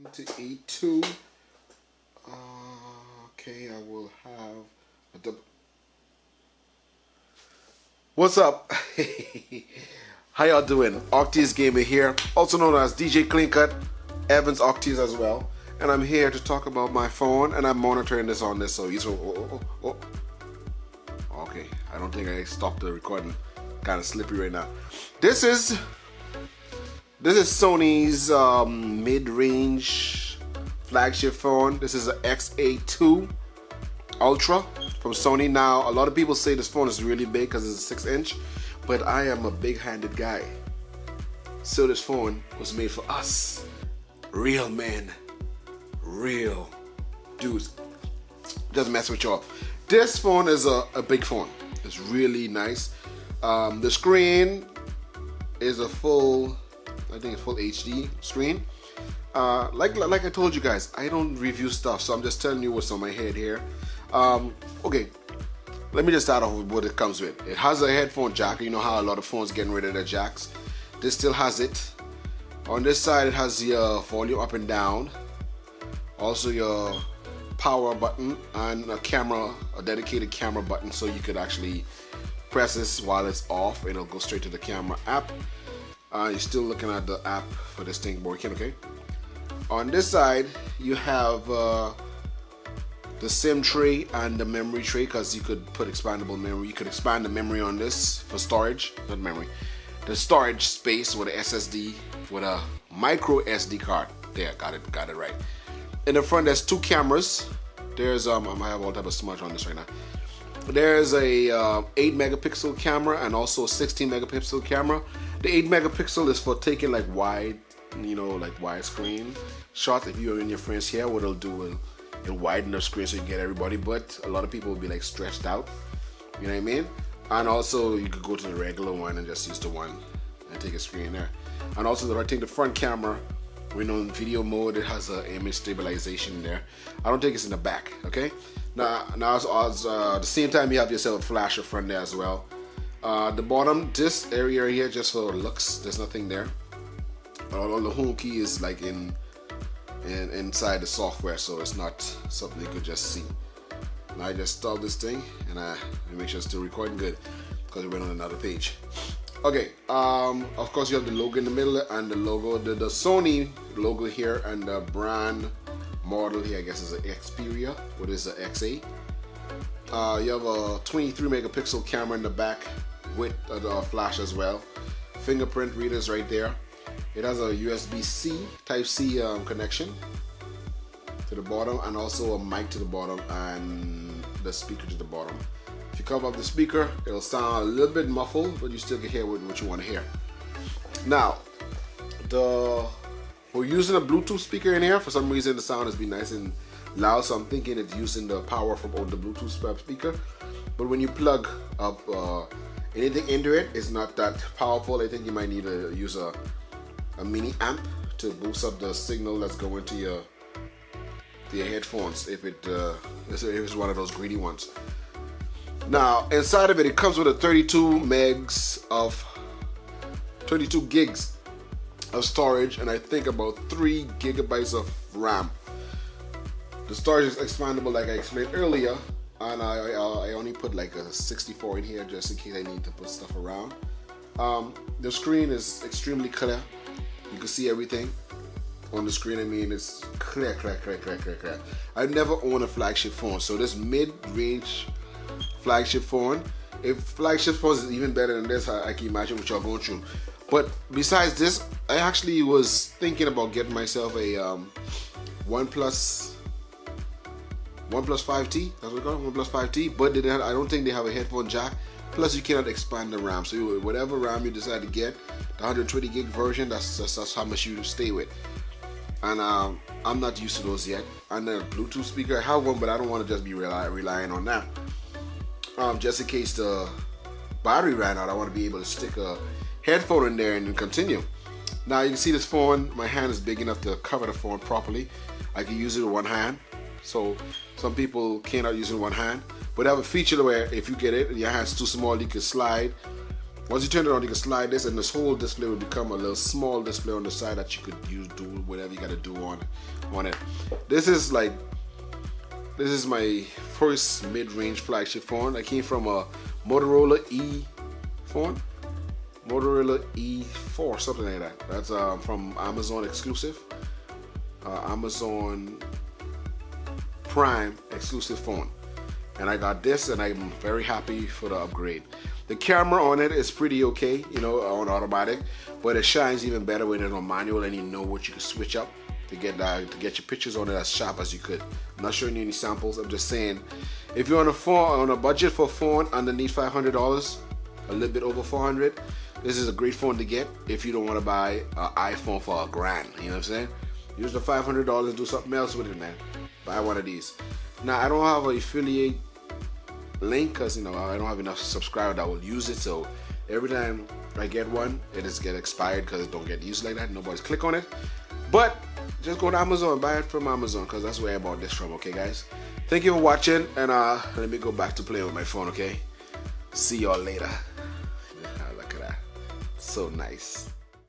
uLTRA. Okay, I will have a double. What's up? How y'all doing? Octis Gamer here, also known as DJ Clean Cut, Evans Octis as well. And I'm here to talk about my phone, and I'm monitoring this on this. So you okay, I don't think I stopped the recording. Kind of slippy right now. This is Sony's mid-range flagship phone. This is a Xa2 Ultra from Sony. Now, a lot of people say this phone is really big because it's a 6-inch, but I am a big-handed guy. So this phone was made for us, real men, real dudes. Doesn't mess with y'all. This phone is a big phone. It's really nice. The screen is a full, I think it's full HD screen. Like I told you guys, I don't review stuff, so I'm just telling you what's on my head here. Okay, let me just start off with what it comes with. It has a headphone jack. You know how a lot of phones getting rid of their jacks. This still has it. On this side, it has your volume up and down. Also your power button and a dedicated camera button, so you could actually press this while it's off and it'll go straight to the camera app. You're still looking at the app for this thing working, okay? On this side, you have the SIM tray and the memory tray, because you could put expandable memory. You could expand the memory on this for storage, not memory. The storage space with a SSD with a micro SD card. There, got it right. In the front, there's two cameras. There's I have all type of smudge on this right now. There's a 8 megapixel camera and also a 16 megapixel camera. The 8 megapixel is for taking like wide, like widescreen shots. If you're in your friends here, what it'll do, it'll widen the screen so you can get everybody. But a lot of people will be like stretched out. You know what I mean? And also you could go to the regular one and just use the one and take a screen there. And also I think the front camera, when on video mode, it has an image stabilization there. I don't think it's in the back, okay? Now the same time, you have yourself a flasher front there as well. The bottom, this area here, just for looks, there's nothing there. All the home key is like inside the software, so it's not something you could just see. Now I just stop this thing and I make sure it's still recording good, because we went on another page. Okay, of course you have the logo in the middle and the logo, the Sony logo here, and the brand model here, I guess, is an Xperia. What is an XA? You have a 23 megapixel camera in the back with a flash as well. Fingerprint readers right there. It has a USB-C Type-C connection to the bottom, and also a mic to the bottom and the speaker to the bottom. If you cover up the speaker, it'll sound a little bit muffled, but you still can hear what you want to hear. Now, we're using a Bluetooth speaker in here. For some reason, the sound has been nice and loud, so I'm thinking it's using the power from the Bluetooth speaker. But when you plug up anything into it, it's not that powerful. I think you might need to use a mini amp to boost up the signal that's going to your headphones, if it's one of those greedy ones. Now, inside of it, it comes with a 32 gigs of storage, and I think about 3 gigabytes of RAM. The storage is expandable, like I explained earlier, and I only put like a 64 in here just in case I need to put stuff around. The screen is extremely clear. You can see everything on the screen. I mean, it's clear. I've never owned a flagship phone, so this mid-range flagship phone, if flagship phone is even better than this, I can imagine what y'all going through. But besides this, I actually was thinking about getting myself a OnePlus 5T. That's what it's called, OnePlus 5T. But I don't think they have a headphone jack. Plus, you cannot expand the RAM. So whatever RAM you decide to get, the 120 gig version, that's how much you stay with. And I'm not used to those yet. And the Bluetooth speaker, I have one, but I don't want to just be relying on that. Just in case the battery ran out, I want to be able to stick a headphone in there and then continue. Now you can see this phone, my hand is big enough to cover the phone properly. I can use it with one hand. So some people cannot use it with one hand. But I have a feature where if you get it and your hand's too small, you can slide Once you turn it on, you can slide this, and this whole display will become a little small display on the side that you could use, do whatever you gotta do on it. This is my first mid-range flagship phone. I came from a Motorola E phone, Motorola E4, something like that. That's from Amazon exclusive, Amazon Prime exclusive phone. And I got this, and I'm very happy for the upgrade. The camera on it is pretty okay, you know, on automatic, but it shines even better when it's on manual, and you know what you can switch up to get your pictures on it as sharp as you could. I'm not showing you any samples. I'm just saying, if you're on a budget for a phone underneath $500, a little bit over $400, this is a great phone to get. If you don't want to buy an iPhone for $1,000, you know what I'm saying? Use the $500 and do something else with it, man. Buy one of these. Now, I don't have an affiliate link because, you know, I don't have enough subscribers that will use it, so every time I get one, it just get expired because it don't get used like that. Nobody's click on it. But just go to Amazon, buy it from Amazon, because that's where I bought this from. Okay, guys, thank you for watching, and let me go back to playing with my phone. Okay, see y'all later. Look at that, so nice.